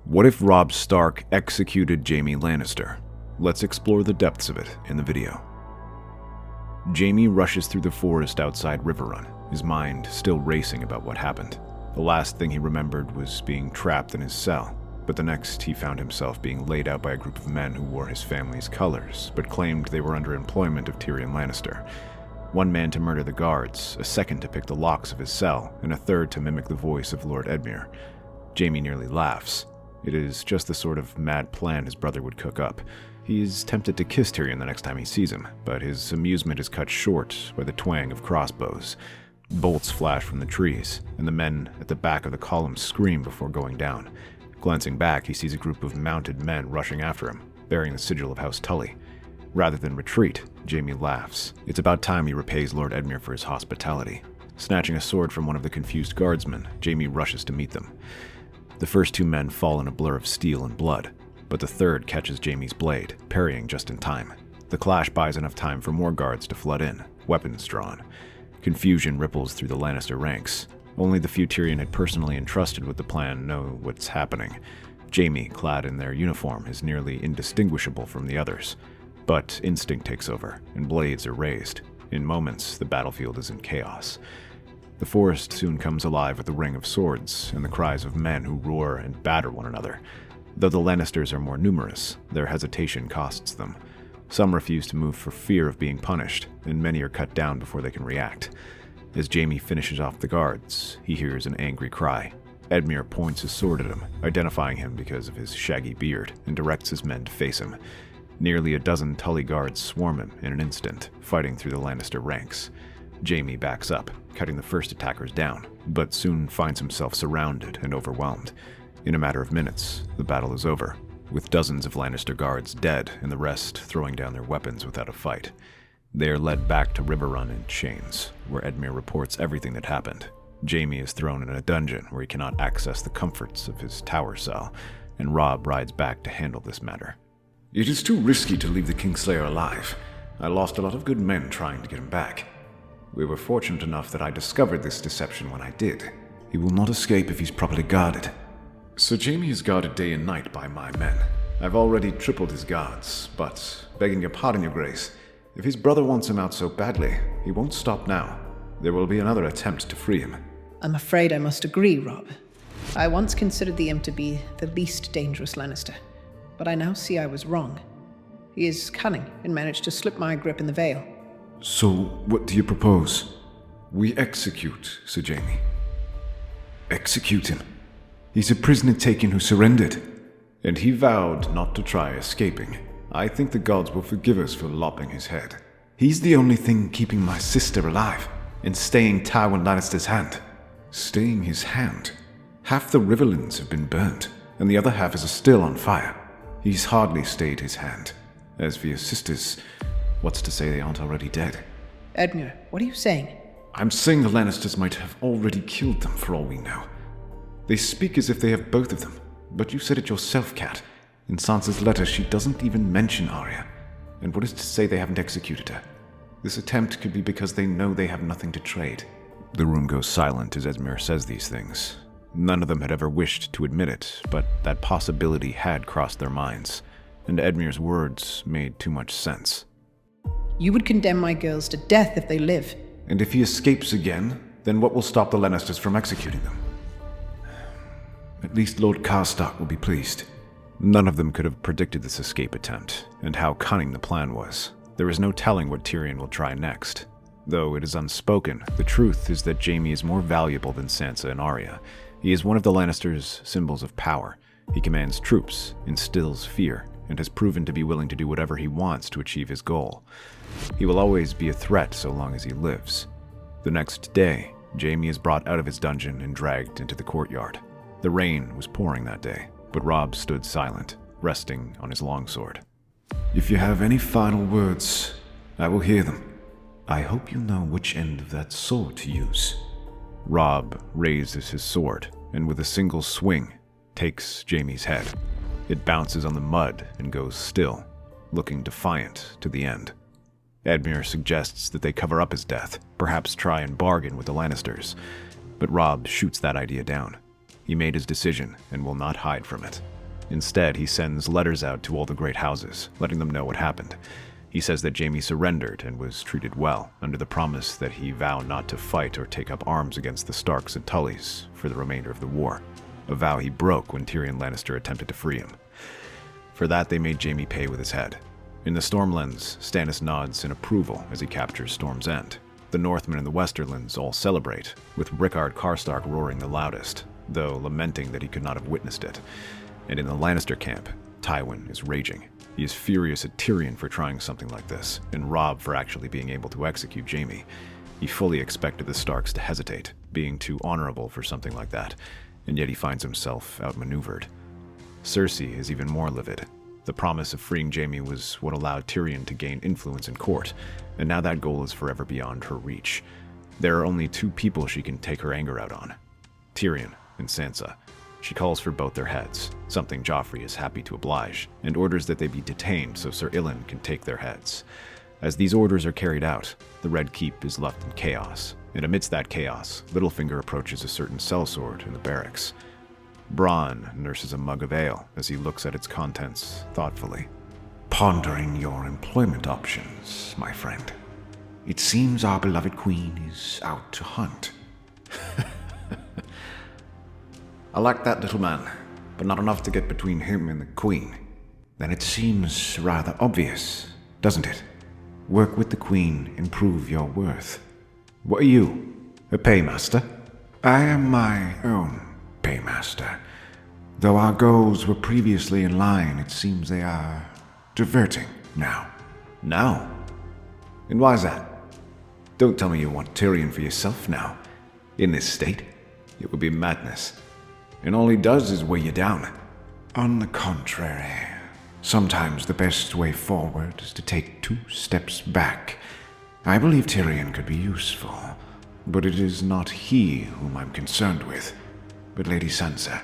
What if Robb Stark executed Jaime Lannister? Let's explore the depths of it in the video. Jaime rushes through the forest outside Riverrun, his mind still racing about what happened. The last thing he remembered was being trapped in his cell, but the next he found himself being laid out by a group of men who wore his family's colors, but claimed they were under employment of Tyrion Lannister. One man to murder the guards, a second to pick the locks of his cell, and a third to mimic the voice of Lord Edmure. Jaime nearly laughs. It is just the sort of mad plan his brother would cook up. He is tempted to kiss Tyrion the next time he sees him, but his amusement is cut short by the twang of crossbows. Bolts flash from the trees, and the men at the back of the column scream before going down. Glancing back, he sees a group of mounted men rushing after him, bearing the sigil of House Tully. Rather than retreat, Jaime laughs. It's about time he repays Lord Edmure for his hospitality. Snatching a sword from one of the confused guardsmen, Jaime rushes to meet them. The first two men fall in a blur of steel and blood, but the third catches Jaime's blade, parrying just in time. The clash buys enough time for more guards to flood in, weapons drawn. Confusion ripples through the Lannister ranks. Only the few Tyrion had personally entrusted with the plan know what's happening. Jaime, clad in their uniform, is nearly indistinguishable from the others. But instinct takes over, and blades are raised. In moments, the battlefield is in chaos. The forest soon comes alive with the ring of swords and the cries of men who roar and batter one another. Though the Lannisters are more numerous, their hesitation costs them. Some refuse to move for fear of being punished, and many are cut down before they can react. As Jaime finishes off the guards, he hears an angry cry. Edmure points his sword at him, identifying him because of his shaggy beard, and directs his men to face him. Nearly a dozen Tully guards swarm him in an instant, fighting through the Lannister ranks. Jaime backs up, cutting the first attackers down, but soon finds himself surrounded and overwhelmed. In a matter of minutes, the battle is over, with dozens of Lannister guards dead and the rest throwing down their weapons without a fight. They are led back to Riverrun in chains, where Edmure reports everything that happened. Jaime is thrown in a dungeon where he cannot access the comforts of his tower cell, and Robb rides back to handle this matter. It is too risky to leave the Kingslayer alive. I lost a lot of good men trying to get him back. We were fortunate enough that I discovered this deception when I did. He will not escape if he's properly guarded. Sir Jaime is guarded day and night by my men. I've already tripled his guards, but, begging your pardon, your grace, if his brother wants him out so badly, he won't stop now. There will be another attempt to free him. I'm afraid I must agree, Robb. I once considered the imp to be the least dangerous Lannister, but I now see I was wrong. He is cunning and managed to slip my grip in the Vale. So, what do you propose? We execute Sir Jaime. Execute him? He's a prisoner taken who surrendered, and he vowed not to try escaping. I think the gods will forgive us for lopping his head. He's the only thing keeping my sister alive, and staying Tywin Lannister's hand. Staying his hand? Half the Riverlands have been burnt, and the other half is still on fire. He's hardly stayed his hand. As for your sisters, what's to say they aren't already dead? Edmure, what are you saying? I'm saying the Lannisters might have already killed them for all we know. They speak as if they have both of them, but you said it yourself, Cat. In Sansa's letter, she doesn't even mention Arya. And what is to say they haven't executed her? This attempt could be because they know they have nothing to trade. The room goes silent as Edmure says these things. None of them had ever wished to admit it, but that possibility had crossed their minds, and Edmure's words made too much sense. You would condemn my girls to death if they live. And if he escapes again, then what will stop the Lannisters from executing them? At least Lord Karstark will be pleased. None of them could have predicted this escape attempt, and how cunning the plan was. There is no telling what Tyrion will try next. Though it is unspoken, the truth is that Jaime is more valuable than Sansa and Arya. He is one of the Lannisters' symbols of power. He commands troops, instills fear, and has proven to be willing to do whatever he wants to achieve his goal. He will always be a threat so long as he lives. The next day, Jaime is brought out of his dungeon and dragged into the courtyard. The rain was pouring that day, but Robb stood silent, resting on his longsword. If you have any final words, I will hear them. I hope you know which end of that sword to use. Robb raises his sword, and with a single swing, takes Jaime's head. It bounces on the mud and goes still, looking defiant to the end. Edmure suggests that they cover up his death, perhaps try and bargain with the Lannisters, but Robb shoots that idea down. He made his decision and will not hide from it. Instead, he sends letters out to all the great houses, letting them know what happened. He says that Jaime surrendered and was treated well, under the promise that he vow not to fight or take up arms against the Starks and Tullys for the remainder of the war, a vow he broke when Tyrion Lannister attempted to free him. For that, they made Jaime pay with his head. In the Stormlands, Stannis nods in approval as he captures Storm's End. The Northmen and the Westerlands all celebrate, with Rickard Karstark roaring the loudest, though lamenting that he could not have witnessed it. And in the Lannister camp, Tywin is raging. He is furious at Tyrion for trying something like this, and Robb for actually being able to execute Jaime. He fully expected the Starks to hesitate, being too honorable for something like that, and yet he finds himself outmaneuvered. Cersei is even more livid. The promise of freeing Jaime was what allowed Tyrion to gain influence in court, and now that goal is forever beyond her reach. There are only two people she can take her anger out on: Tyrion and Sansa. She calls for both their heads, something Joffrey is happy to oblige, and orders that they be detained so Sir Ilyn can take their heads. As these orders are carried out, the Red Keep is left in chaos, and amidst that chaos, Littlefinger approaches a certain sellsword in the barracks. Bronn nurses a mug of ale as he looks at its contents thoughtfully. Pondering your employment options, my friend. It seems our beloved queen is out to hunt. I like that little man, but not enough to get between him and the queen. Then it seems rather obvious, doesn't it? Work with the queen and prove your worth. What are you, a paymaster? I am my own paymaster. Though our goals were previously in line, it seems they are diverting now. Now? And why is that? Don't tell me you want Tyrion for yourself now. In this state, it would be madness. And all he does is weigh you down. On the contrary, sometimes the best way forward is to take 2 steps back. I believe Tyrion could be useful, but it is not he whom I'm concerned with, but Lady Sansa.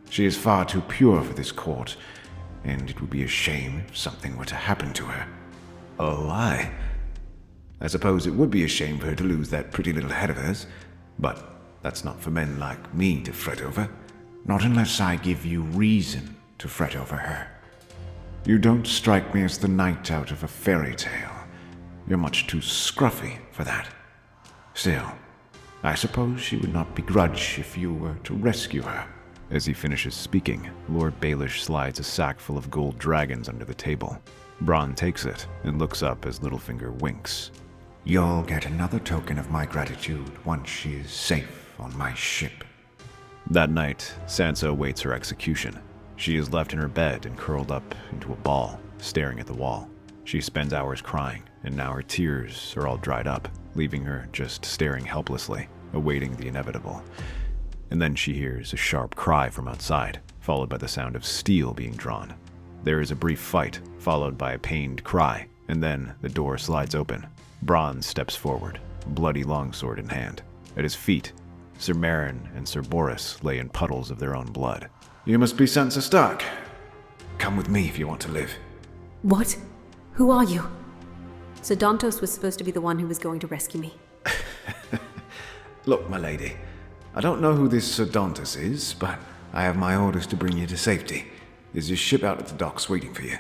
She is far too pure for this court, and it would be a shame if something were to happen to her. Oh, I suppose it would be a shame for her to lose that pretty little head of hers, but that's not for men like me to fret over. Not unless I give you reason to fret over her. You don't strike me as the knight out of a fairy tale. You're much too scruffy for that. Still, I suppose she would not begrudge if you were to rescue her. As he finishes speaking, Lord Baelish slides a sack full of gold dragons under the table. Bronn takes it and looks up as Littlefinger winks. You'll get another token of my gratitude once she is safe on my ship. That night, Sansa awaits her execution. She is left in her bed and curled up into a ball, staring at the wall. She spends hours crying, and now her tears are all dried up, leaving her just staring helplessly, awaiting the inevitable. And then she hears a sharp cry from outside, followed by the sound of steel being drawn. There is a brief fight, followed by a pained cry, and then the door slides open. Bronn steps forward, bloody longsword in hand. At his feet, Sir Meryn and Sir Boris lay in puddles of their own blood. You must be Sansa Stark. Come with me if you want to live. What? Who are you? Sir Dantos was supposed to be the one who was going to rescue me. Look, my lady, I don't know who this Sir Dantos is, but I have my orders to bring you to safety. There's your ship out at the docks waiting for you.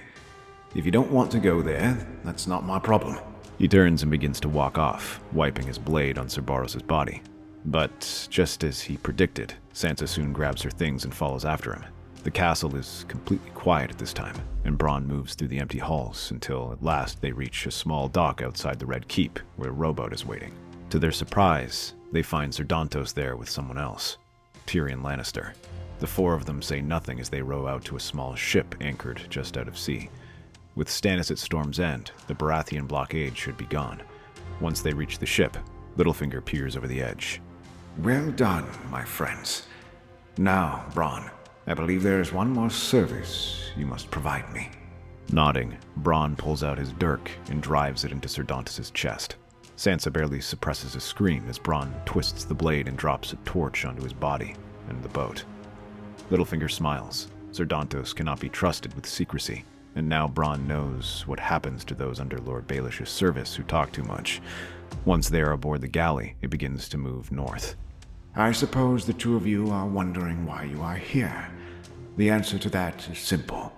If you don't want to go there, that's not my problem. He turns and begins to walk off, wiping his blade on Sir Boros's body. But just as he predicted, Sansa soon grabs her things and follows after him. The castle is completely quiet at this time, and Bronn moves through the empty halls until at last they reach a small dock outside the Red Keep, where a rowboat is waiting. To their surprise, they find Sir Dantos there with someone else, Tyrion Lannister. The 4 of them say nothing as they row out to a small ship anchored just out of sea. With Stannis at Storm's End, the Baratheon blockade should be gone. Once they reach the ship, Littlefinger peers over the edge. Well done, my friends. Now, Bronn, I believe there is one more service you must provide me. Nodding, Bronn pulls out his dirk and drives it into Sir Dantos' chest. Sansa barely suppresses a scream as Bronn twists the blade and drops a torch onto his body and the boat. Littlefinger smiles. Sir Dantos cannot be trusted with secrecy, and now Bronn knows what happens to those under Lord Baelish's service who talk too much. Once they are aboard the galley, it begins to move north. I suppose the 2 of you are wondering why you are here. The answer to that is simple.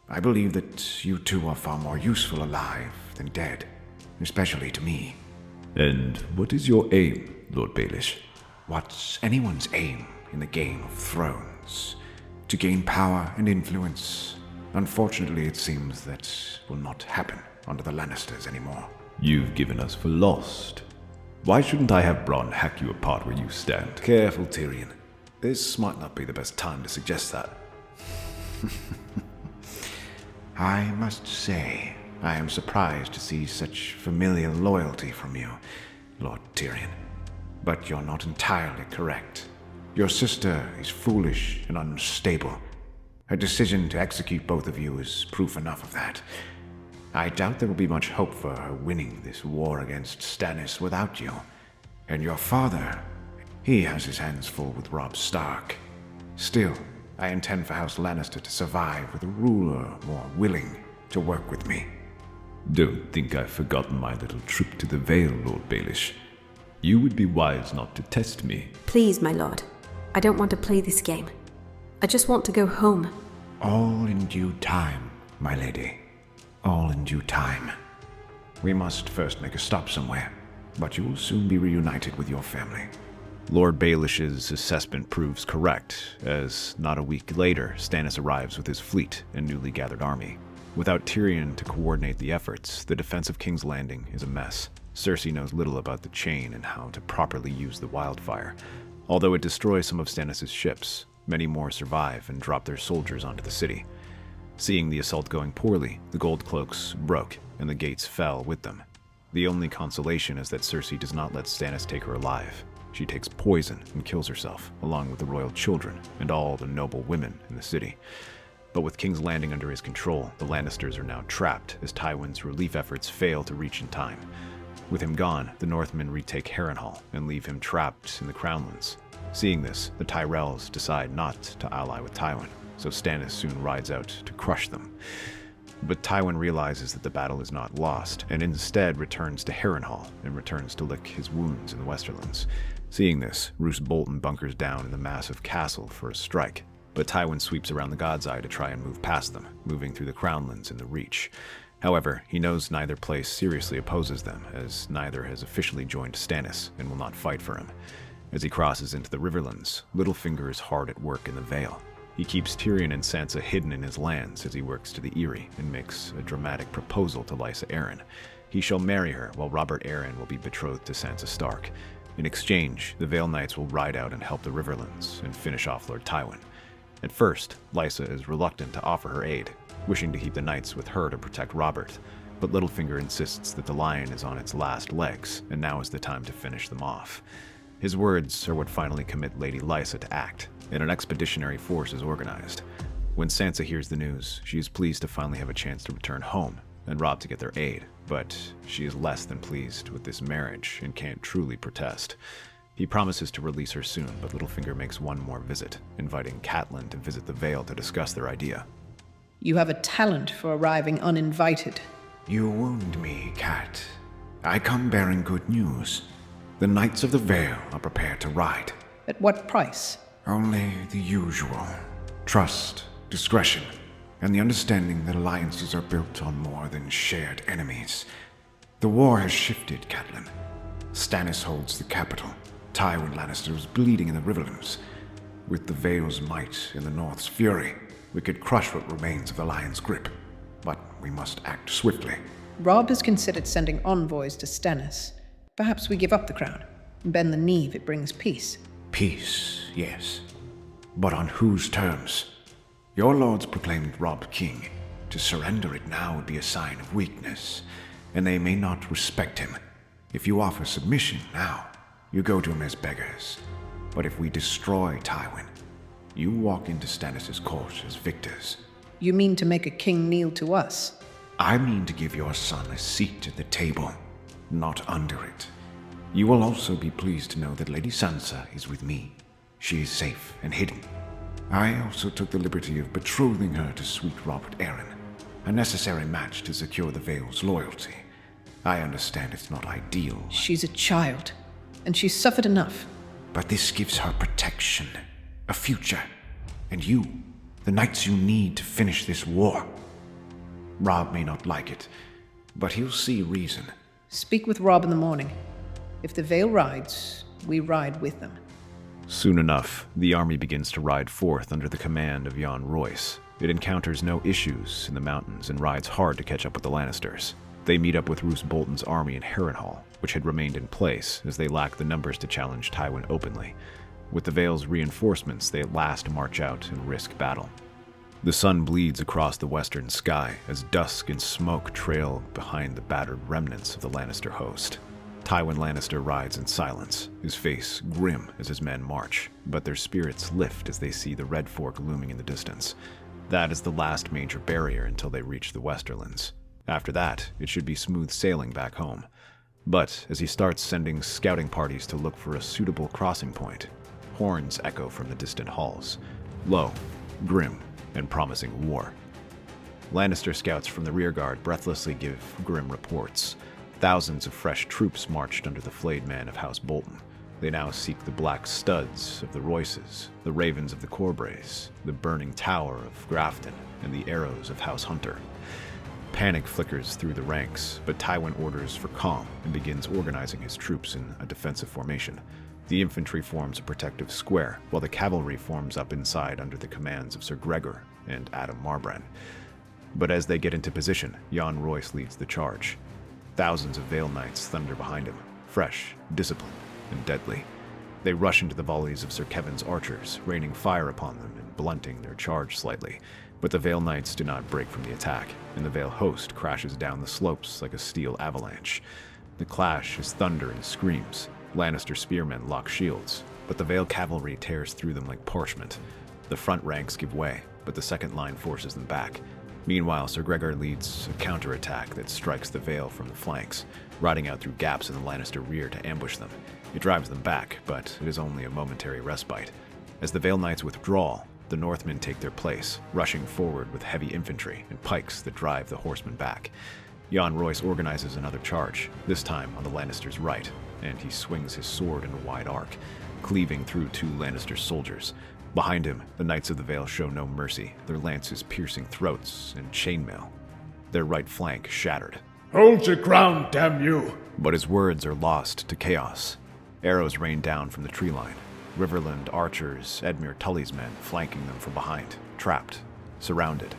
I believe that you two are far more useful alive than dead, especially to me. And what is your aim, Lord Baelish? What's anyone's aim in the Game of Thrones? To gain power and influence. Unfortunately, it seems that will not happen under the Lannisters anymore. You've given us for lost. Why shouldn't I have Bronn hack you apart where you stand? Careful, Tyrion. This might not be the best time to suggest that. I must say, I am surprised to see such familial loyalty from you, Lord Tyrion. But you're not entirely correct. Your sister is foolish and unstable. Her decision to execute both of you is proof enough of that. I doubt there will be much hope for her winning this war against Stannis without you. And your father, he has his hands full with Robb Stark. Still, I intend for House Lannister to survive with a ruler more willing to work with me. Don't think I've forgotten my little trip to the Vale, Lord Baelish. You would be wise not to test me. Please, my lord. I don't want to play this game. I just want to go home. All in due time, my lady. All in due time. We must first make a stop somewhere, but you will soon be reunited with your family. Lord Baelish's assessment proves correct, as not a week later, Stannis arrives with his fleet and newly gathered army. Without Tyrion to coordinate the efforts, the defense of King's Landing is a mess. Cersei knows little about the chain and how to properly use the wildfire. Although it destroys some of Stannis' ships, many more survive and drop their soldiers onto the city. Seeing the assault going poorly, the gold cloaks broke and the gates fell with them. The only consolation is that Cersei does not let Stannis take her alive. She takes poison and kills herself, along with the royal children and all the noble women in the city. But with King's Landing under his control, the Lannisters are now trapped as Tywin's relief efforts fail to reach in time. With him gone, the Northmen retake Harrenhal and leave him trapped in the Crownlands. Seeing this, the Tyrells decide not to ally with Tywin, so Stannis soon rides out to crush them. But Tywin realizes that the battle is not lost, and instead returns to Harrenhal and returns to lick his wounds in the Westerlands. Seeing this, Roose Bolton bunkers down in the massive castle for a strike, but Tywin sweeps around the God's Eye to try and move past them, moving through the Crownlands in the Reach. However, he knows neither place seriously opposes them, as neither has officially joined Stannis and will not fight for him. As he crosses into the Riverlands, Littlefinger is hard at work in the Vale. He keeps Tyrion and Sansa hidden in his lands as he works to the Eyrie and makes a dramatic proposal to Lysa Arryn. He shall marry her, while Robert Arryn will be betrothed to Sansa Stark. In exchange, the Vale Knights will ride out and help the Riverlands and finish off Lord Tywin. At first, Lysa is reluctant to offer her aid, wishing to keep the knights with her to protect Robert, but Littlefinger insists that the lion is on its last legs, and now is the time to finish them off. His words are what finally commit Lady Lysa to act, and an expeditionary force is organized. When Sansa hears the news, she is pleased to finally have a chance to return home, and Robb to get their aid, but she is less than pleased with this marriage and can't truly protest. He promises to release her soon, but Littlefinger makes one more visit, inviting Catelyn to visit the Vale to discuss their idea. You have a talent for arriving uninvited. You wound me, Cat. I come bearing good news. The Knights of the Vale are prepared to ride. At what price? Only the usual. Trust, discretion, and the understanding that alliances are built on more than shared enemies. The war has shifted, Catelyn. Stannis holds the capital. Tywin Lannister is bleeding in the Riverlands. With the Vale's might and the North's fury, we could crush what remains of the Lion's grip. But we must act swiftly. Robb has considered sending envoys to Stannis. Perhaps we give up the crown and bend the knee if it brings peace. Peace, yes. But on whose terms? Your lords proclaimed Robb king. To surrender it now would be a sign of weakness, and they may not respect him. If you offer submission now, you go to him as beggars. But if we destroy Tywin, you walk into Stannis' court as victors. You mean to make a king kneel to us? I mean to give your son a seat at the table, not under it. You will also be pleased to know that Lady Sansa is with me. She is safe and hidden. I also took the liberty of betrothing her to sweet Robert Arryn, a necessary match to secure the Vale's loyalty. I understand it's not ideal. She's a child, and she's suffered enough. But this gives her protection, a future, and you The knights you need to finish this war. Robb may not like it, but he'll see reason. Speak with Robb in the morning. If the Vale rides, we ride with them. Soon enough, the army begins to ride forth under the command of Jan Royce. It encounters no issues in the mountains and rides hard to catch up with the Lannisters. They meet up with Roose Bolton's army in Harrenhal, which had remained in place as they lacked the numbers to challenge Tywin openly. With the Vale's reinforcements, they at last march out and risk battle. The sun bleeds across the western sky as dusk and smoke trail behind the battered remnants of the Lannister host. Tywin Lannister rides in silence, his face grim as his men march, but their spirits lift as they see the Red Fork looming in the distance. That is the last major barrier until they reach the Westerlands. After that, it should be smooth sailing back home. But as he starts sending scouting parties to look for a suitable crossing point, horns echo from the distant halls, low, grim, and promising war. Lannister scouts from the rearguard breathlessly give grim reports. Thousands of fresh troops marched under the flayed men of House Bolton. They now seek the black studs of the Royces, the ravens of the Corbrays, the burning tower of Grafton, and the arrows of House Hunter. Panic flickers through the ranks, but Tywin orders for calm and begins organizing his troops in a defensive formation. The infantry forms a protective square, while the cavalry forms up inside under the commands of Sir Gregor and Adam Marbrand. But as they get into position, Jan Royce leads the charge. Thousands of Vale Knights thunder behind him, fresh, disciplined, and deadly. They rush into the volleys of Sir Kevin's archers, raining fire upon them and blunting their charge slightly. But the Vale Knights do not break from the attack, and the Vale host crashes down the slopes like a steel avalanche. The clash is thunder and screams. Lannister spearmen lock shields, but the Vale cavalry tears through them like parchment. The front ranks give way, but the second line forces them back. Meanwhile, Sir Gregor leads a counterattack that strikes the Vale from the flanks, riding out through gaps in the Lannister rear to ambush them. It drives them back, but it is only a momentary respite. As the Vale Knights withdraw, the Northmen take their place, rushing forward with heavy infantry and pikes that drive the horsemen back. Jan Royce organizes another charge, this time on the Lannisters' right, and he swings his sword in a wide arc, cleaving through two Lannister soldiers. Behind him, the Knights of the Vale show no mercy, their lances piercing throats and chainmail, their right flank shattered. Hold your ground, damn you! But his words are lost to chaos. Arrows rain down from the tree line. Riverrun archers, Edmure Tully's men, flanking them from behind, trapped, surrounded.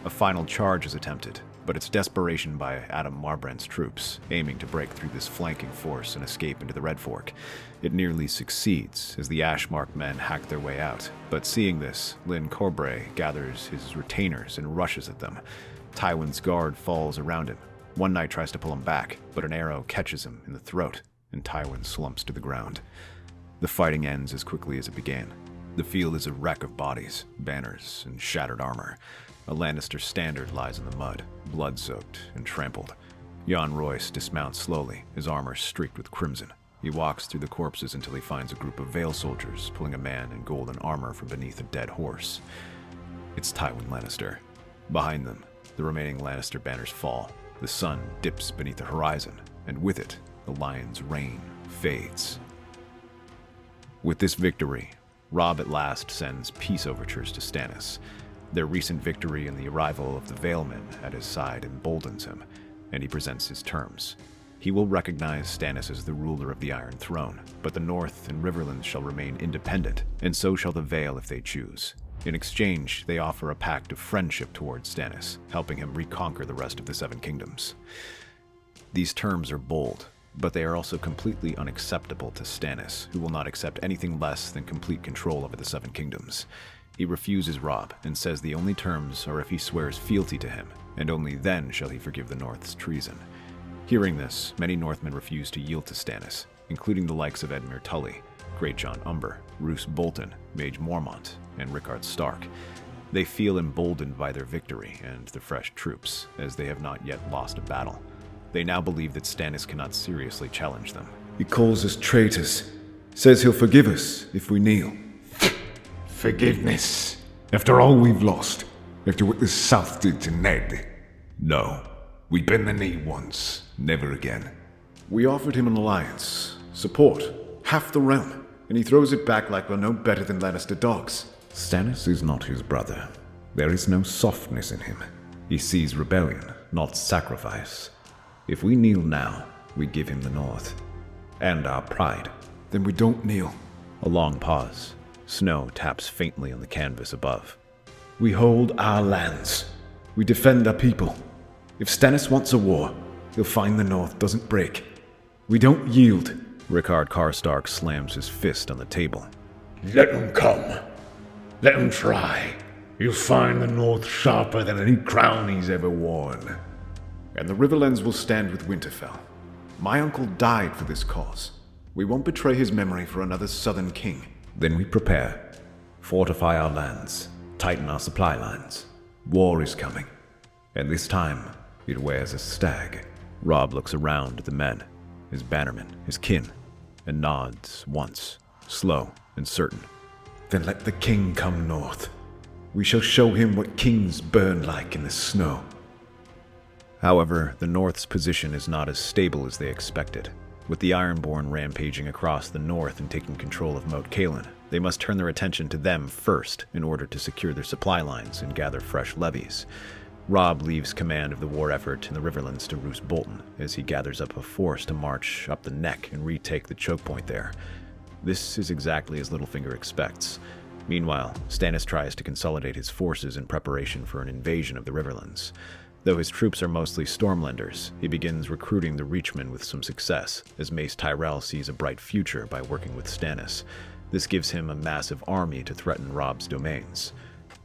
A final charge is attempted, but it's desperation by Adam Marbrand's troops, aiming to break through this flanking force and escape into the Red Fork. It nearly succeeds as the Ashmark men hack their way out, but seeing this, Lyn Corbray gathers his retainers and rushes at them. Tywin's guard falls around him. One knight tries to pull him back, but an arrow catches him in the throat, and Tywin slumps to the ground. The fighting ends as quickly as it began. The field is a wreck of bodies, banners, and shattered armor. A Lannister standard lies in the mud, blood-soaked and trampled. Jan Royce dismounts slowly, his armor streaked with crimson. He walks through the corpses until he finds a group of Vale soldiers pulling a man in golden armor from beneath a dead horse. It's Tywin Lannister. Behind them, the remaining Lannister banners fall. The sun dips beneath the horizon, and with it, the lion's reign fades. With this victory, Robb at last sends peace overtures to Stannis. Their recent victory and the arrival of the Valemen at his side emboldens him, and he presents his terms. He will recognize Stannis as the ruler of the Iron Throne, but the North and Riverlands shall remain independent, and so shall the Vale if they choose. In exchange, they offer a pact of friendship towards Stannis, helping him reconquer the rest of the Seven Kingdoms. These terms are bold, but they are also completely unacceptable to Stannis, who will not accept anything less than complete control over the Seven Kingdoms. He refuses Robb and says the only terms are if he swears fealty to him, and only then shall he forgive the North's treason. Hearing this, many Northmen refuse to yield to Stannis, including the likes of Edmure Tully, Greatjon Umber, Roose Bolton, Mage Mormont, and Rickard Stark. They feel emboldened by their victory and the fresh troops, as they have not yet lost a battle. They now believe that Stannis cannot seriously challenge them. He calls us traitors, says he'll forgive us if we kneel. Forgiveness. After all we've lost. After what the South did to Ned. No. We bend the knee once, never again. We offered him an alliance, support, half the realm, and he throws it back like we're no better than Lannister dogs. Stannis is not his brother. There is no softness in him. He sees rebellion, not sacrifice. If we kneel now, we give him the North. And our pride. Then we don't kneel. A long pause. Snow taps faintly on the canvas above. We hold our lands. We defend our people. If Stannis wants a war, he'll find the North doesn't break. We don't yield. Rickard Karstark slams his fist on the table. Let them come. Let them try. You'll find the North sharper than any crown he's ever worn. And the Riverlands will stand with Winterfell. My uncle died for this cause. We won't betray his memory for another southern king. Then we prepare. Fortify our lands. Tighten our supply lines. War is coming. And this time, it wears a stag. Robb looks around at the men, his bannermen, his kin, and nods once, slow and certain. Then let the king come north. We shall show him what kings burn like in the snow. However, the North's position is not as stable as they expected. With the Ironborn rampaging across the north and taking control of Moat Cailin, they must turn their attention to them first in order to secure their supply lines and gather fresh levies. Robb leaves command of the war effort in the Riverlands to Roose Bolton as he gathers up a force to march up the neck and retake the choke point there. This is exactly as Littlefinger expects. Meanwhile, Stannis tries to consolidate his forces in preparation for an invasion of the Riverlands. Though his troops are mostly Stormlanders, he begins recruiting the Reachmen with some success, as Mace Tyrell sees a bright future by working with Stannis. This gives him a massive army to threaten Robb's domains.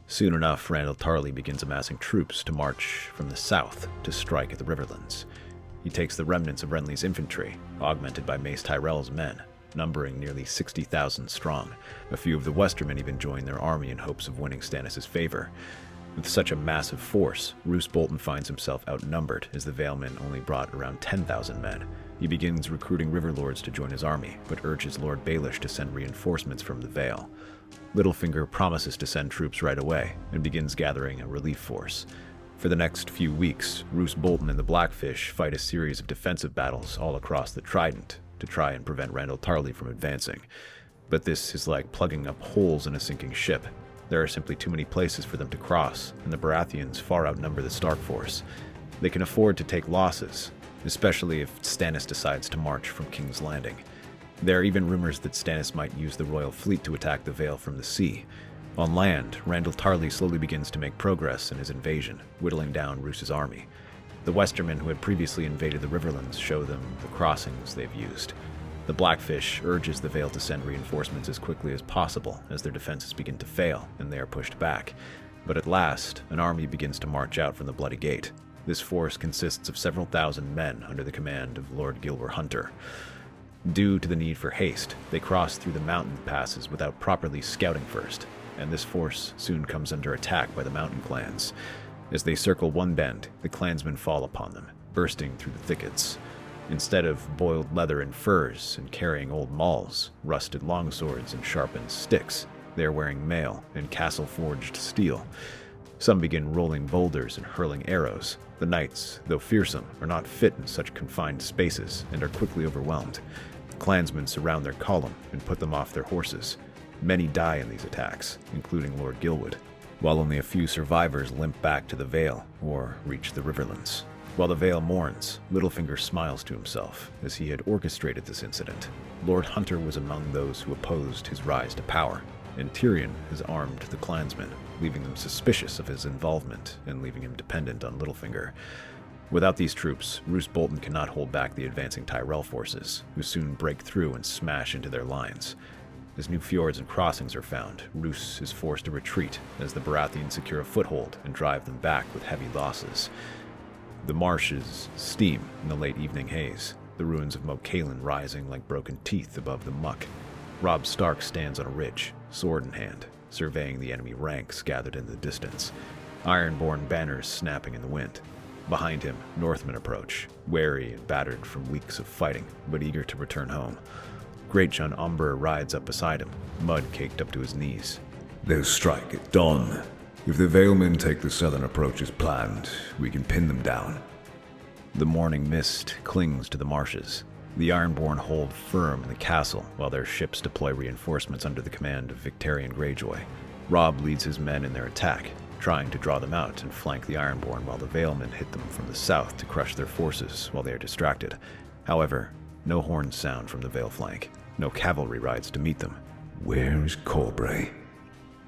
Soon enough, Randyll Tarly begins amassing troops to march from the south to strike at the Riverlands. He takes the remnants of Renly's infantry, augmented by Mace Tyrell's men, numbering nearly 60,000 strong. A few of the Westermen even join their army in hopes of winning Stannis' favor. With such a massive force, Roose Bolton finds himself outnumbered as the Valemen only brought around 10,000 men. He begins recruiting Riverlords to join his army, but urges Lord Baelish to send reinforcements from the Vale. Littlefinger promises to send troops right away and begins gathering a relief force. For the next few weeks, Roose Bolton and the Blackfish fight a series of defensive battles all across the Trident to try and prevent Randyll Tarly from advancing. But this is like plugging up holes in a sinking ship. There are simply too many places for them to cross, and the Baratheons far outnumber the Stark force. They can afford to take losses, especially if Stannis decides to march from King's Landing. There are even rumors that Stannis might use the royal fleet to attack the Vale from the sea. On land, Randyll Tarly slowly begins to make progress in his invasion, whittling down Roose's army. The Westermen who had previously invaded the Riverlands show them the crossings they've used. The Blackfish urges the Vale to send reinforcements as quickly as possible as their defenses begin to fail and they are pushed back. But at last, an army begins to march out from the Bloody Gate. This force consists of several thousand men under the command of Lord Gilwer Hunter. Due to the need for haste, they cross through the mountain passes without properly scouting first, and this force soon comes under attack by the mountain clans. As they circle one bend, the clansmen fall upon them, bursting through the thickets. Instead of boiled leather and furs and carrying old mauls, rusted longswords and sharpened sticks, they are wearing mail and castle-forged steel. Some begin rolling boulders and hurling arrows. The knights, though fearsome, are not fit in such confined spaces and are quickly overwhelmed. Clansmen surround their column and put them off their horses. Many die in these attacks, including Lord Gilwood, while only a few survivors limp back to the Vale or reach the Riverlands. While the Vale mourns, Littlefinger smiles to himself, as he had orchestrated this incident. Lord Hunter was among those who opposed his rise to power, and Tyrion has armed the clansmen, leaving them suspicious of his involvement and leaving him dependent on Littlefinger. Without these troops, Roose Bolton cannot hold back the advancing Tyrell forces, who soon break through and smash into their lines. As new fjords and crossings are found, Roose is forced to retreat as the Baratheons secure a foothold and drive them back with heavy losses. The marshes steam in the late evening haze, the ruins of Moat Cailin rising like broken teeth above the muck. Robb Stark stands on a ridge, sword in hand, surveying the enemy ranks gathered in the distance, Ironborn banners snapping in the wind. Behind him, Northmen approach, wary and battered from weeks of fighting, but eager to return home. Great John Umber rides up beside him, mud caked up to his knees. They'll strike at dawn. If the Valemen take the southern approach as planned, we can pin them down. The morning mist clings to the marshes. The Ironborn hold firm in the castle while their ships deploy reinforcements under the command of Victarion Greyjoy. Robb leads his men in their attack, trying to draw them out and flank the Ironborn while the Valemen hit them from the south to crush their forces while they are distracted. However, no horns sound from the Vale flank. No cavalry rides to meet them. Where is Corbray?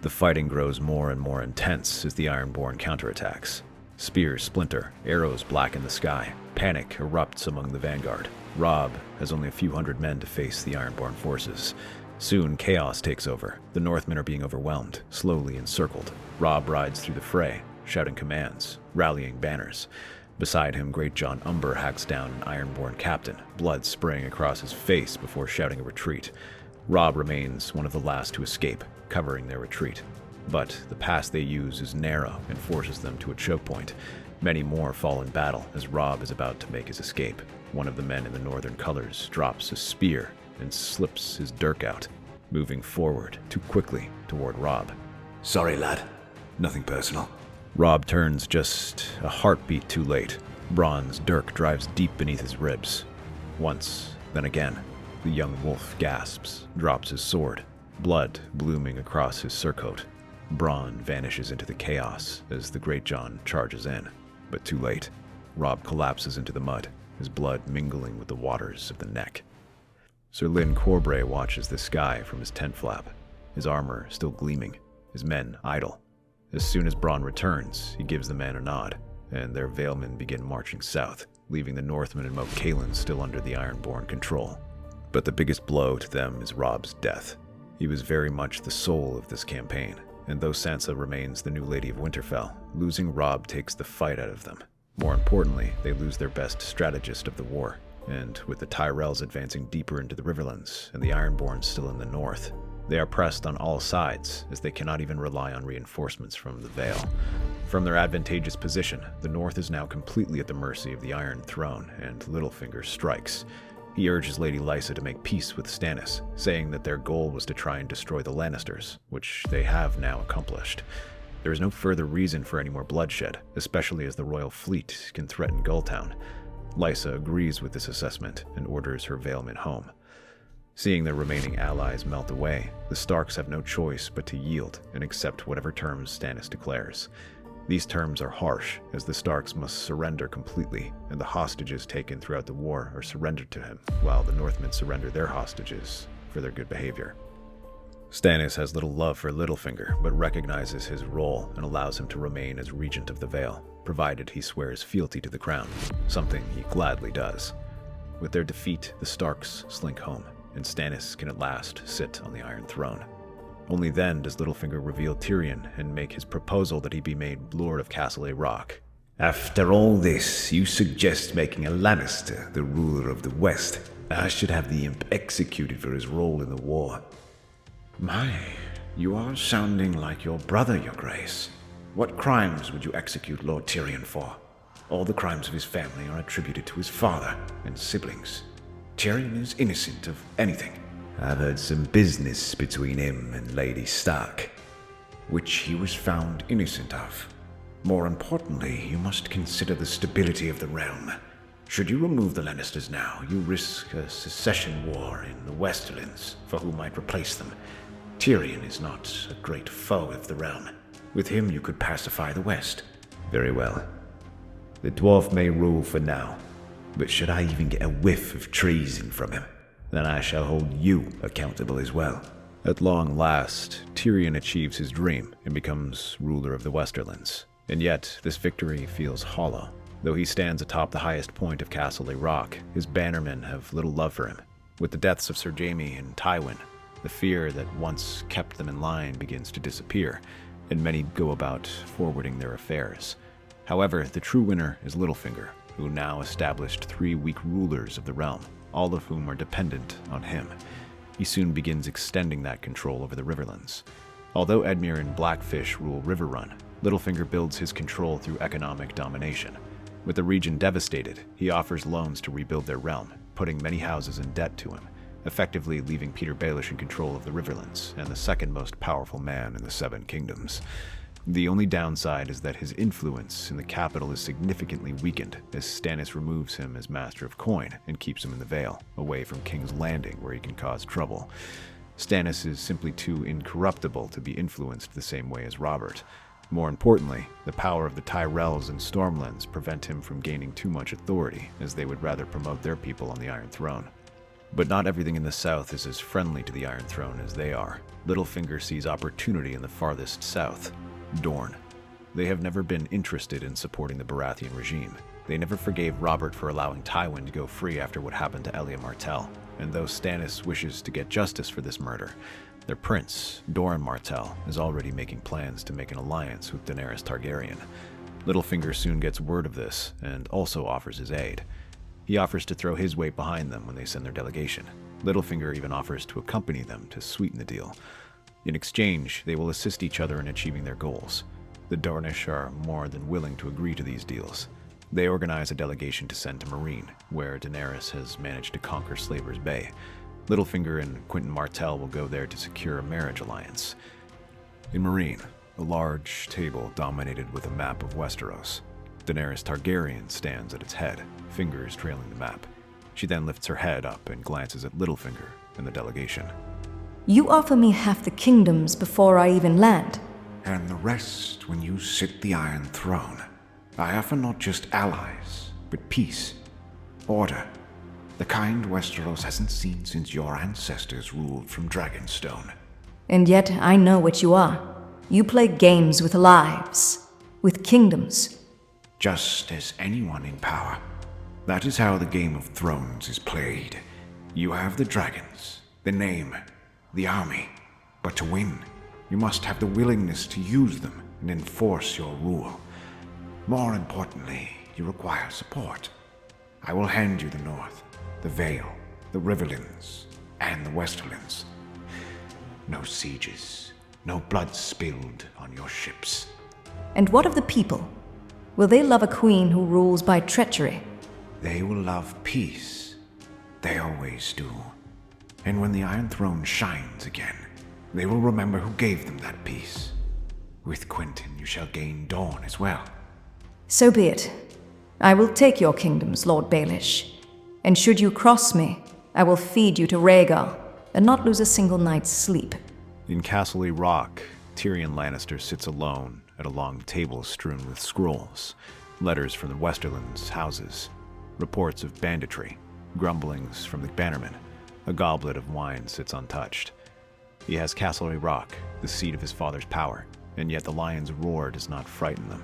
The fighting grows more and more intense as the Ironborn counterattacks. Spears splinter, arrows blacken the sky, panic erupts among the vanguard. Robb has only a few hundred men to face the Ironborn forces. Soon chaos takes over. The Northmen are being overwhelmed, slowly encircled. Robb rides through the fray, shouting commands, rallying banners. Beside him, Great John Umber hacks down an Ironborn captain, blood spraying across his face before shouting a retreat. Robb remains one of the last to escape, covering their retreat. But the pass they use is narrow and forces them to a choke point. Many more fall in battle as Robb is about to make his escape. One of the men in the northern colors drops a spear and slips his dirk out, moving forward too quickly toward Robb. Sorry, lad. Nothing personal. Robb turns just a heartbeat too late. Bronn's dirk drives deep beneath his ribs. Once, then again, the young wolf gasps, drops his sword, blood blooming across his surcoat. Bronn vanishes into the chaos as the Great John charges in, but too late. Robb collapses into the mud, his blood mingling with the waters of the neck. Sir Lyn Corbray watches the sky from his tent flap, his armor still gleaming, his men idle. As soon as Bronn returns, he gives the men a nod, and their Valemen begin marching south, leaving the Northmen and Moat Cailin still under the Ironborn control. But the biggest blow to them is Robb's death. He was very much the soul of this campaign, and though Sansa remains the new Lady of Winterfell, losing Robb takes the fight out of them. More importantly, they lose their best strategist of the war, and with the Tyrells advancing deeper into the Riverlands and the Ironborn still in the north, they are pressed on all sides as they cannot even rely on reinforcements from the Vale. From their advantageous position, the north is now completely at the mercy of the Iron Throne, and Littlefinger strikes. He urges Lady Lysa to make peace with Stannis, saying that their goal was to try and destroy the Lannisters, which they have now accomplished. There is no further reason for any more bloodshed, especially as the royal fleet can threaten Gulltown. Lysa agrees with this assessment and orders her Valemen home. Seeing their remaining allies melt away, the Starks have no choice but to yield and accept whatever terms Stannis declares. These terms are harsh, as the Starks must surrender completely, and the hostages taken throughout the war are surrendered to him, while the Northmen surrender their hostages for their good behavior. Stannis has little love for Littlefinger, but recognizes his role and allows him to remain as regent of the Vale, provided he swears fealty to the crown, something he gladly does. With their defeat, the Starks slink home, and Stannis can at last sit on the Iron Throne. Only then does Littlefinger reveal Tyrion and make his proposal that he be made Lord of Castle Rock. After all this, you suggest making a Lannister the ruler of the West. I should have the imp executed for his role in the war. My, you are sounding like your brother, Your Grace. What crimes would you execute Lord Tyrion for? All the crimes of his family are attributed to his father and siblings. Tyrion is innocent of anything. I've heard some business between him and Lady Stark, which he was found innocent of. More importantly, you must consider the stability of the realm. Should you remove the Lannisters now, you risk a succession war in the Westerlands for who might replace them. Tyrion is not a great foe of the realm. With him, you could pacify the West. Very well. The dwarf may rule for now, but should I even get a whiff of treason from him, then I shall hold you accountable as well. At long last, Tyrion achieves his dream and becomes ruler of the Westerlands. And yet, this victory feels hollow. Though he stands atop the highest point of Castle Rock, his bannermen have little love for him. With the deaths of Sir Jaime and Tywin, the fear that once kept them in line begins to disappear, and many go about forwarding their affairs. However, the true winner is Littlefinger, who now established 3 weak rulers of the realm, all of whom are dependent on him. He soon begins extending that control over the Riverlands. Although Edmure and Blackfish rule Riverrun, Littlefinger builds his control through economic domination. With the region devastated, he offers loans to rebuild their realm, putting many houses in debt to him, effectively leaving Peter Baelish in control of the Riverlands and the second most powerful man in the 7 Kingdoms. The only downside is that his influence in the capital is significantly weakened, as Stannis removes him as Master of Coin and keeps him in the Vale, away from King's Landing where he can cause trouble. Stannis is simply too incorruptible to be influenced the same way as Robert. More importantly, the power of the Tyrells and Stormlands prevent him from gaining too much authority, as they would rather promote their people on the Iron Throne. But not everything in the south is as friendly to the Iron Throne as they are. Littlefinger sees opportunity in the farthest south, Dorne. They have never been interested in supporting the Baratheon regime. They never forgave Robert for allowing Tywin to go free after what happened to Elia Martell, and though Stannis wishes to get justice for this murder, their prince, Doran Martell, is already making plans to make an alliance with Daenerys Targaryen. Littlefinger soon gets word of this, and also offers his aid. He offers to throw his weight behind them when they send their delegation. Littlefinger even offers to accompany them to sweeten the deal. In exchange, they will assist each other in achieving their goals. The Dornish are more than willing to agree to these deals. They organize a delegation to send to Meereen, where Daenerys has managed to conquer Slaver's Bay. Littlefinger and Quentyn Martell will go there to secure a marriage alliance. In Meereen, a large table dominated with a map of Westeros. Daenerys Targaryen stands at its head, fingers trailing the map. She then lifts her head up and glances at Littlefinger and the delegation. You offer me half the kingdoms before I even land. And the rest when you sit the Iron Throne. I offer not just allies, but peace, order, the kind Westeros hasn't seen since your ancestors ruled from Dragonstone. And yet I know what you are. You play games with lives, with kingdoms. Just as anyone in power. That is how the Game of Thrones is played. You have the dragons, the name, the army. But to win, you must have the willingness to use them and enforce your rule. More importantly, you require support. I will hand you the North, the Vale, the Riverlands, and the Westerlands. No sieges, no blood spilled on your ships. And what of the people? Will they love a queen who rules by treachery? They will love peace. They always do. And when the Iron Throne shines again, they will remember who gave them that peace. With Quentyn, you shall gain Dorne as well. So be it. I will take your kingdoms, Lord Baelish. And should you cross me, I will feed you to Rhaegal, and not lose a single night's sleep. In Castle Rock, Tyrion Lannister sits alone at a long table strewn with scrolls, letters from the Westerlands' houses, reports of banditry, grumblings from the bannermen. A goblet of wine sits untouched. He has Castle Rock, the seat of his father's power, and yet the lion's roar does not frighten them.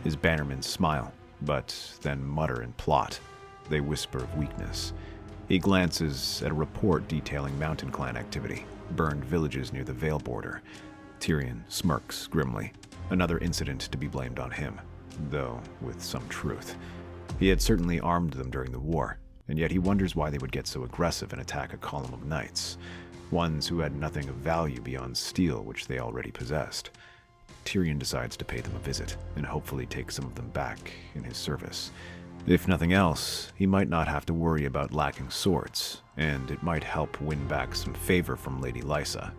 His bannermen smile, but then mutter and plot. They whisper of weakness. He glances at a report detailing Mountain Clan activity, burned villages near the Vale border. Tyrion smirks grimly. Another incident to be blamed on him, though with some truth. He had certainly armed them during the war, and yet he wonders why they would get so aggressive and attack a column of knights, ones who had nothing of value beyond steel which they already possessed. Tyrion decides to pay them a visit, and hopefully take some of them back in his service. If nothing else, he might not have to worry about lacking swords, and it might help win back some favor from Lady Lysa.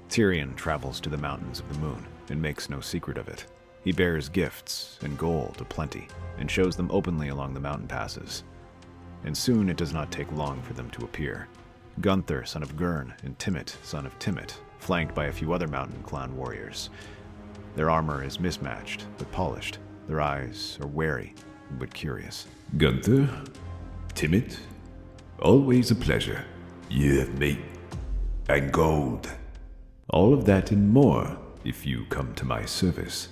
Tyrion travels to the Mountains of the Moon, and makes no secret of it. He bears gifts and gold aplenty, and shows them openly along the mountain passes. And soon it does not take long for them to appear. Gunther, son of Gurn, and Timett, son of Timett, flanked by a few other Mountain Clan warriors. Their armor is mismatched, but polished. Their eyes are wary, but curious. Gunther? Timid? Always a pleasure. You have meat and gold. All of that and more, if you come to my service.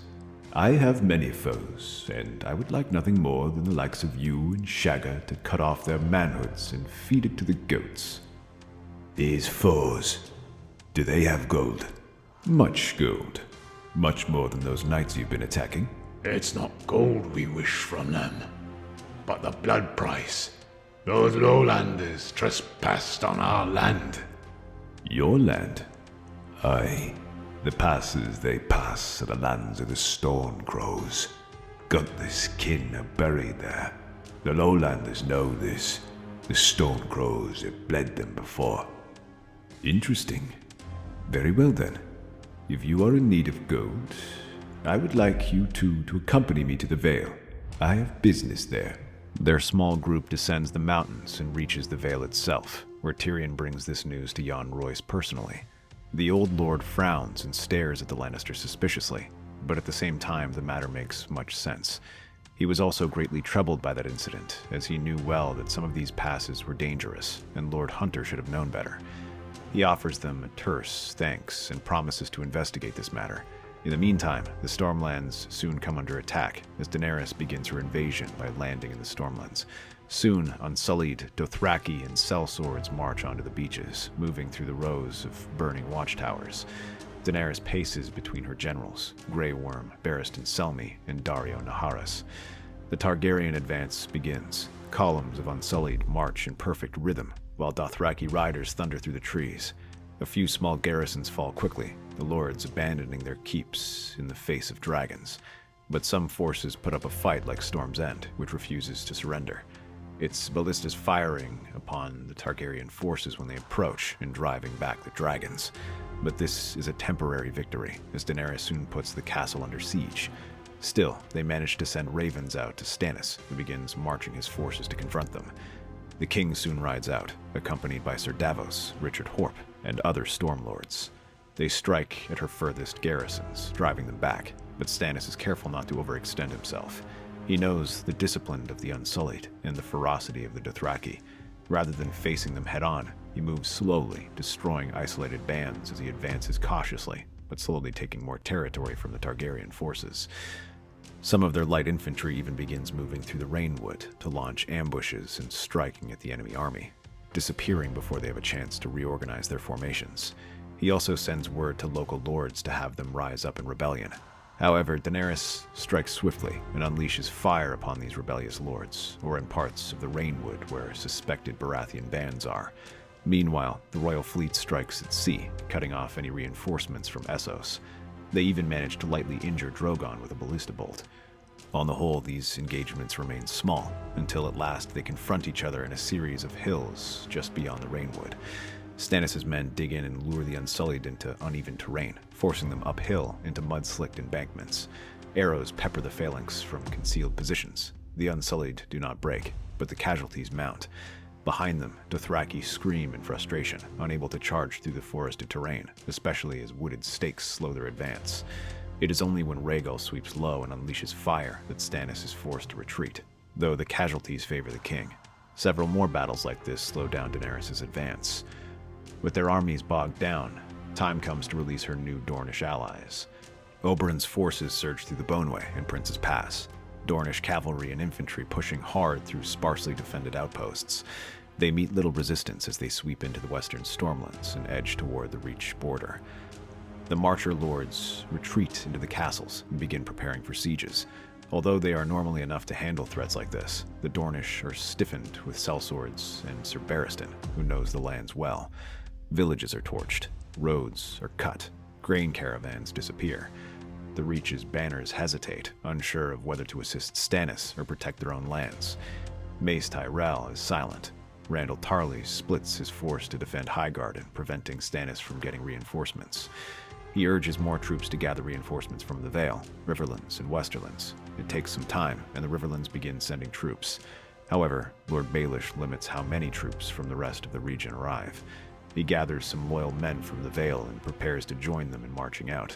I have many foes, and I would like nothing more than the likes of you and Shagga to cut off their manhoods and feed it to the goats. These foes, do they have gold? Much gold. Much more than those knights you've been attacking. It's not gold we wish from them, but the blood price. Those lowlanders trespassed on our land. Your land? Aye. The passes they pass are the lands of the Stormcrows. Gunther's kin are buried there. The lowlanders know this. The Stormcrows have bled them before. Interesting. Very well then. If you are in need of gold, I would like you two to accompany me to the Vale. I have business there. Their small group descends the mountains and reaches the Vale itself, where Tyrion brings this news to Jon Royce personally. The old lord frowns and stares at the Lannisters suspiciously. but at the same time, the matter makes much sense. He was also greatly troubled by that incident, as he knew well that some of these passes were dangerous, and Lord Hunter should have known better. He offers them a terse thanks and promises to investigate this matter. In the meantime, the Stormlands soon come under attack as Daenerys begins her invasion by landing in the Stormlands. Soon, unsullied Dothraki and sellswords march onto the beaches, moving through the rows of burning watchtowers. Daenerys paces between her generals, Grey Worm, Barristan Selmy, and Daario Naharis. The Targaryen advance begins. Columns of Unsullied march in perfect rhythm, while Dothraki riders thunder through the trees. A few small garrisons fall quickly, the lords abandoning their keeps in the face of dragons. But some forces put up a fight like Storm's End, which refuses to surrender. Its ballistas firing upon the Targaryen forces when they approach and driving back the dragons. But this is a temporary victory, as Daenerys soon puts the castle under siege. Still, they manage to send ravens out to Stannis, who begins marching his forces to confront them. The king soon rides out, accompanied by Sir Davos, Richard Horp, and other Stormlords. They strike at her furthest garrisons, driving them back, but Stannis is careful not to overextend himself. He knows the discipline of the Unsullied and the ferocity of the Dothraki. Rather than facing them head-on, he moves slowly, destroying isolated bands as he advances cautiously, but slowly taking more territory from the Targaryen forces. Some of their light infantry even begins moving through the Rainwood to launch ambushes and striking at the enemy army, disappearing before they have a chance to reorganize their formations. He also sends word to local lords to have them rise up in rebellion. However, Daenerys strikes swiftly and unleashes fire upon these rebellious lords, or in parts of the Rainwood where suspected Baratheon bands are. Meanwhile, the royal fleet strikes at sea, cutting off any reinforcements from Essos. They even manage to lightly injure Drogon with a ballista bolt. On the whole, these engagements remain small, until at last they confront each other in a series of hills just beyond the Rainwood. Stannis' men dig in and lure the Unsullied into uneven terrain, forcing them uphill into mud-slicked embankments. Arrows pepper the phalanx from concealed positions. The Unsullied do not break, but the casualties mount. Behind them, Dothraki scream in frustration, unable to charge through the forested terrain, especially as wooded stakes slow their advance. It is only when Rhaegal sweeps low and unleashes fire that Stannis is forced to retreat, though the casualties favor the king. Several more battles like this slow down Daenerys' advance. With their armies bogged down, time comes to release her new Dornish allies. Oberyn's forces surge through the Boneway and Prince's Pass, Dornish cavalry and infantry pushing hard through sparsely defended outposts. They meet little resistance as they sweep into the western Stormlands and edge toward the Reach border. The Marcher lords retreat into the castles and begin preparing for sieges. Although they are normally enough to handle threats like this, the Dornish are stiffened with sellswords and Sir Barristan, who knows the lands well. Villages are torched, roads are cut, grain caravans disappear. The Reach's banners hesitate, unsure of whether to assist Stannis or protect their own lands. Mace Tyrell is silent. Randall Tarley splits his force to defend Highgarden, preventing Stannis from getting reinforcements. He urges more troops to gather reinforcements from the Vale, Riverlands, and Westerlands. It takes some time, and the Riverlands begin sending troops. However, Lord Baelish limits how many troops from the rest of the region arrive. He gathers some loyal men from the Vale and prepares to join them in marching out.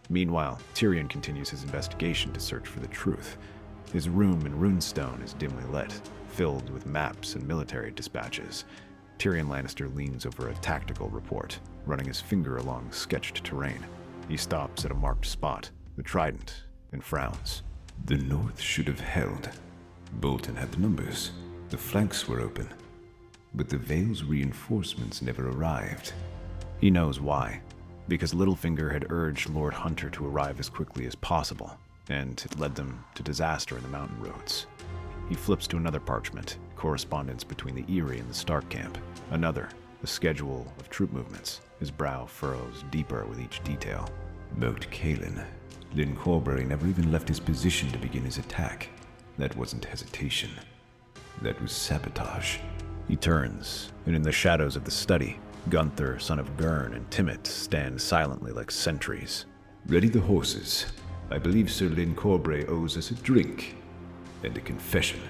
Meanwhile, Tyrion continues his investigation to search for the truth. His room in Runestone is dimly lit, filled with maps and military dispatches. Tyrion Lannister leans over a tactical report, running his finger along sketched terrain. He stops at a marked spot, the Trident, and frowns. The North should have held. Bolton had the numbers. The flanks were open. But the Vale's reinforcements never arrived. He knows why. Because Littlefinger had urged Lord Hunter to arrive as quickly as possible, and it led them to disaster in the mountain roads. He flips to another parchment, correspondence between the Eyrie and the Stark camp. Another, a schedule of troop movements. His brow furrows deeper with each detail. Moat Caelan. Lyn Corbury never even left his position to begin his attack. That wasn't hesitation. That was sabotage. He turns, and in the shadows of the study, Gunther, son of Gurn, and Timett stand silently like sentries. Ready the horses. I believe Sir Lyn Corbury owes us a drink. And a confession.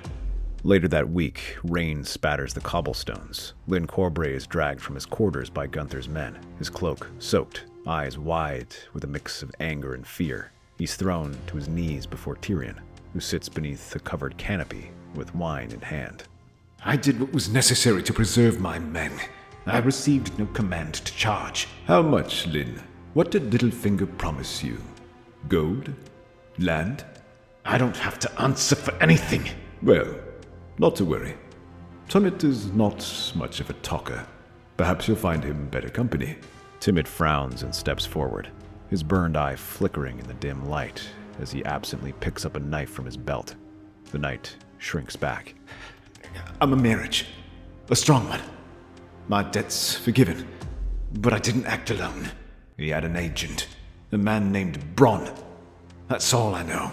Later that week, rain spatters the cobblestones. Lyn Corbury is dragged from his quarters by Gunther's men, his cloak soaked, eyes wide with a mix of anger and fear. He's thrown to his knees before Tyrion, who sits beneath a covered canopy with wine in hand. I did what was necessary to preserve my men. I received no command to charge. How much, Lyn? What did Littlefinger promise you? Gold? Land? I don't have to answer for anything. Well, not to worry. Timett is not much of a talker. Perhaps you'll find him better company. Timett frowns and steps forward, his burned eye flickering in the dim light as he absently picks up a knife from his belt. The knight shrinks back. I'm a marriage. A strong one. My debt's forgiven. But I didn't act alone. He had an agent. A man named Bronn. That's all I know.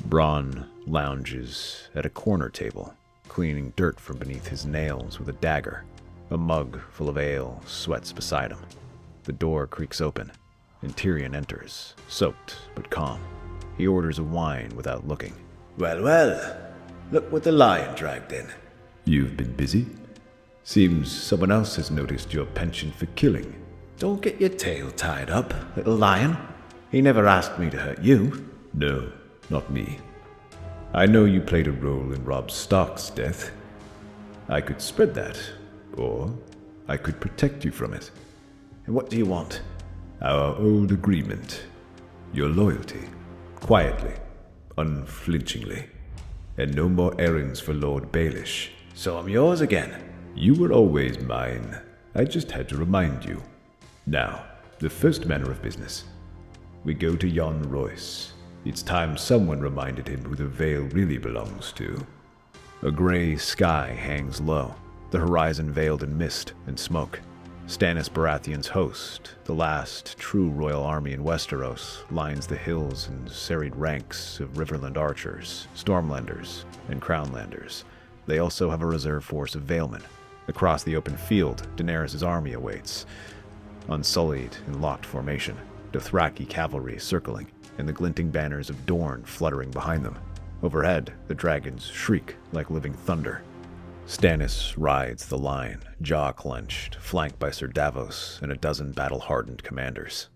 Bronn lounges at a corner table, cleaning dirt from beneath his nails with a dagger. A mug full of ale sweats beside him. The door creaks open, and Tyrion enters, soaked but calm. He orders a wine without looking. Well, well. Look what the lion dragged in. You've been busy? Seems someone else has noticed your penchant for killing. Don't get your tail tied up, little lion. He never asked me to hurt you. No, not me. I know you played a role in Robb Stark's death. I could spread that, or I could protect you from it. And what do you want? Our old agreement. Your loyalty. Quietly, unflinchingly. And no more errands for Lord Baelish. So I'm yours again. You were always mine. I just had to remind you. Now, the first manner of business. We go to yon Royce. It's time someone reminded him who the Vale really belongs to. A gray sky hangs low, the horizon veiled in mist and smoke. Stannis Baratheon's host, the last true royal army in Westeros, lines the hills in serried ranks of Riverland archers, Stormlanders, and Crownlanders. They also have a reserve force of Valemen. Across the open field, Daenerys' army awaits, unsullied in locked formation, Dothraki cavalry circling, and the glinting banners of Dorne fluttering behind them. Overhead, the dragons shriek like living thunder. Stannis rides the line, jaw clenched, flanked by Sir Davos and a dozen battle-hardened commanders.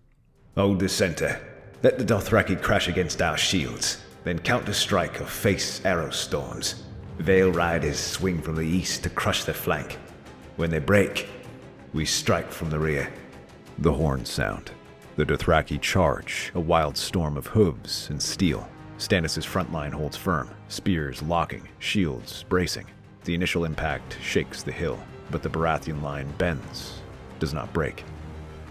Hold the center. Let the Dothraki crash against our shields, then counter-strike or face arrow storms. Vale Riders swing from the east to crush their flank. When they break, we strike from the rear. The horns sound. The Dothraki charge, a wild storm of hooves and steel. Stannis' front line holds firm, spears locking, shields bracing. The initial impact shakes the hill, but the Baratheon line bends, does not break.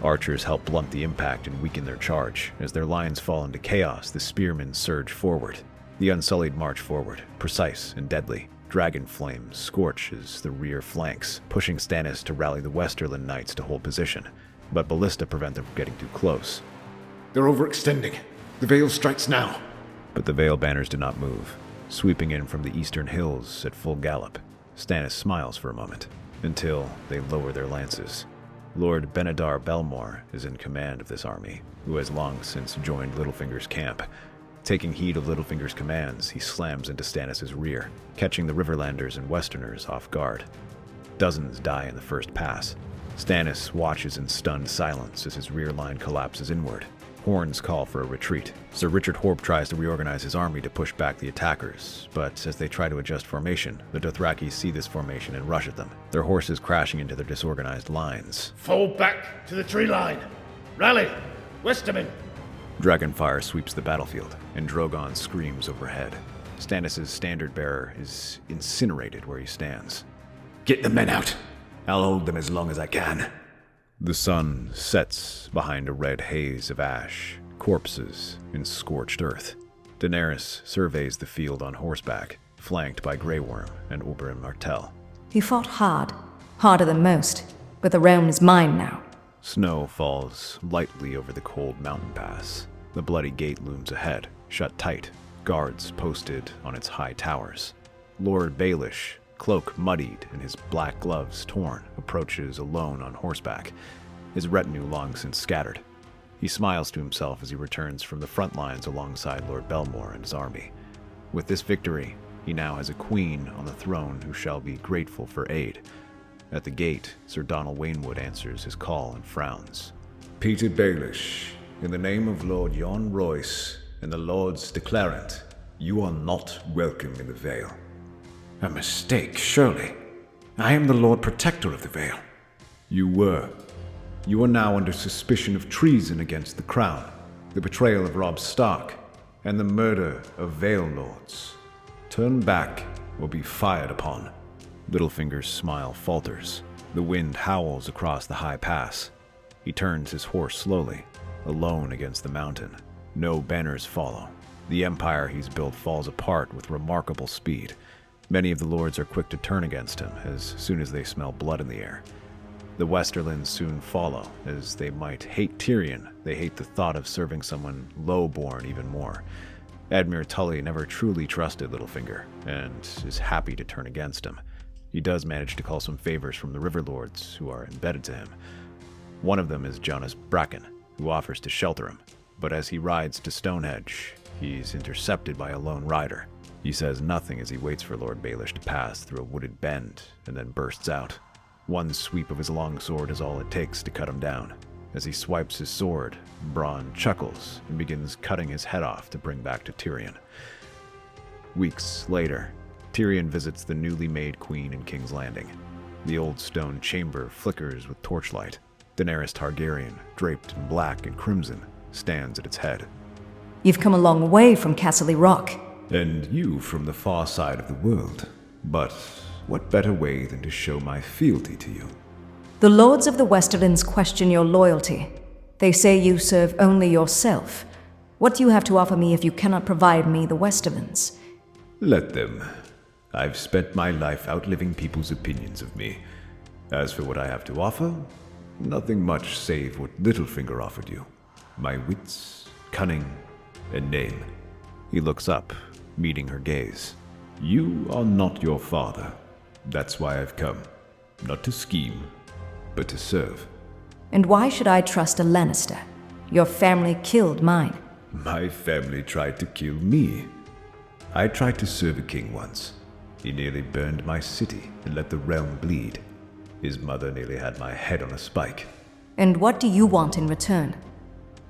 Archers help blunt the impact and weaken their charge. As their lines fall into chaos, the spearmen surge forward. The Unsullied march forward, precise and deadly. Dragon flame scorches the rear flanks, pushing Stannis to rally the Westerland knights to hold position. But ballista prevent them from getting too close. They're overextending. The Vale strikes now. But the Vale banners do not move, sweeping in from the eastern hills at full gallop. Stannis smiles for a moment, until they lower their lances. Lord Benedar Belmore is in command of this army, who has long since joined Littlefinger's camp. Taking heed of Littlefinger's commands, he slams into Stannis' rear, catching the Riverlanders and Westerners off guard. Dozens die in the first pass. Stannis watches in stunned silence as his rear line collapses inward. Horns call for a retreat. Sir Richard Horb tries to reorganize his army to push back the attackers, but as they try to adjust formation, the Dothraki see this formation and rush at them, their horses crashing into their disorganized lines. Fall back to the tree line. Rally! Westermen! Dragonfire sweeps the battlefield, and Drogon screams overhead. Stannis' standard-bearer is incinerated where he stands. Get the men out. I'll hold them as long as I can. The sun sets behind a red haze of ash, corpses, and scorched earth. Daenerys surveys the field on horseback, flanked by Grey Worm and Oberyn Martell. He fought hard, harder than most, but the realm is mine now. Snow falls lightly over the cold mountain pass. The bloody gate looms ahead, shut tight, guards posted on its high towers. Lord Baelish, cloak muddied and his black gloves torn, approaches alone on horseback, his retinue long since scattered. He smiles to himself as he returns from the front lines alongside Lord Belmore and his army. With this victory, he now has a queen on the throne who shall be grateful for aid. At the gate, Sir Donal Waynwood answers his call and frowns. Peter Baelish, in the name of Lord Yon Royce and the Lords declare it. You are not welcome in the Vale. A mistake, surely. I am the Lord Protector of the Vale. You were. You are now under suspicion of treason against the crown, the betrayal of Robb Stark, and the murder of Vale Lords. Turn back or be fired upon. Littlefinger's smile falters. The wind howls across the high pass. He turns his horse slowly, alone against the mountain. No banners follow. The empire he's built falls apart with remarkable speed. Many of the lords are quick to turn against him as soon as they smell blood in the air. The Westerlands soon follow. As they might hate Tyrion, they hate the thought of serving someone low-born even more. Edmure Tully never truly trusted Littlefinger, and is happy to turn against him. He does manage to call some favors from the River Lords who are embedded to him. One of them is Jonas Bracken, who offers to shelter him, but as he rides to Stonehenge, he's intercepted by a lone rider. He says nothing as he waits for Lord Baelish to pass through a wooded bend, and then bursts out. One sweep of his long sword is all it takes to cut him down. As he swipes his sword, Bronn chuckles and begins cutting his head off to bring back to Tyrion. Weeks later, Tyrion visits the newly made queen in King's Landing. The old stone chamber flickers with torchlight. Daenerys Targaryen, draped in black and crimson, stands at its head. You've come a long way from Castle Rock. And you from the far side of the world. But what better way than to show my fealty to you? The Lords of the Westerlands question your loyalty. They say you serve only yourself. What do you have to offer me if you cannot provide me the Westerlands? Let them. I've spent my life outliving people's opinions of me. As for what I have to offer, nothing much save what Littlefinger offered you. My wits, cunning, and name. He looks up, meeting her gaze. You are not your father. That's why I've come. Not to scheme, but to serve. And why should I trust a Lannister? Your family killed mine. My family tried to kill me. I tried to serve a king once. He nearly burned my city and let the realm bleed. His mother nearly had my head on a spike. And what do you want in return?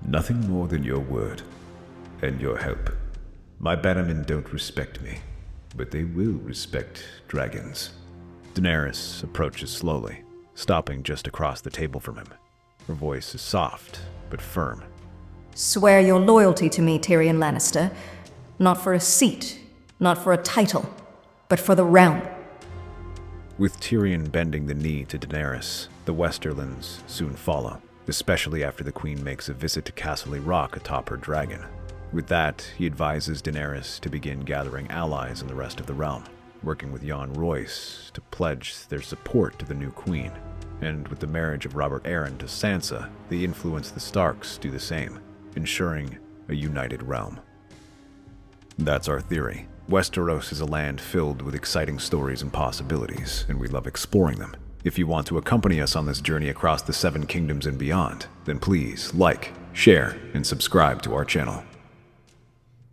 Nothing more than your word and your help. My bannermen don't respect me, but they will respect dragons. Daenerys approaches slowly, stopping just across the table from him. Her voice is soft, but firm. Swear your loyalty to me, Tyrion Lannister. Not for a seat, not for a title, but for the realm. With Tyrion bending the knee to Daenerys, the Westerlands soon follow, especially after the Queen makes a visit to Castle Rock atop her dragon. With that, he advises Daenerys to begin gathering allies in the rest of the realm, working with Jon Royce to pledge their support to the new queen. And with the marriage of Robert Arryn to Sansa, they influence the Starks do the same, ensuring a united realm. That's our theory. Westeros is a land filled with exciting stories and possibilities, and we love exploring them. If you want to accompany us on this journey across the Seven Kingdoms and beyond, then please like, share, and subscribe to our channel.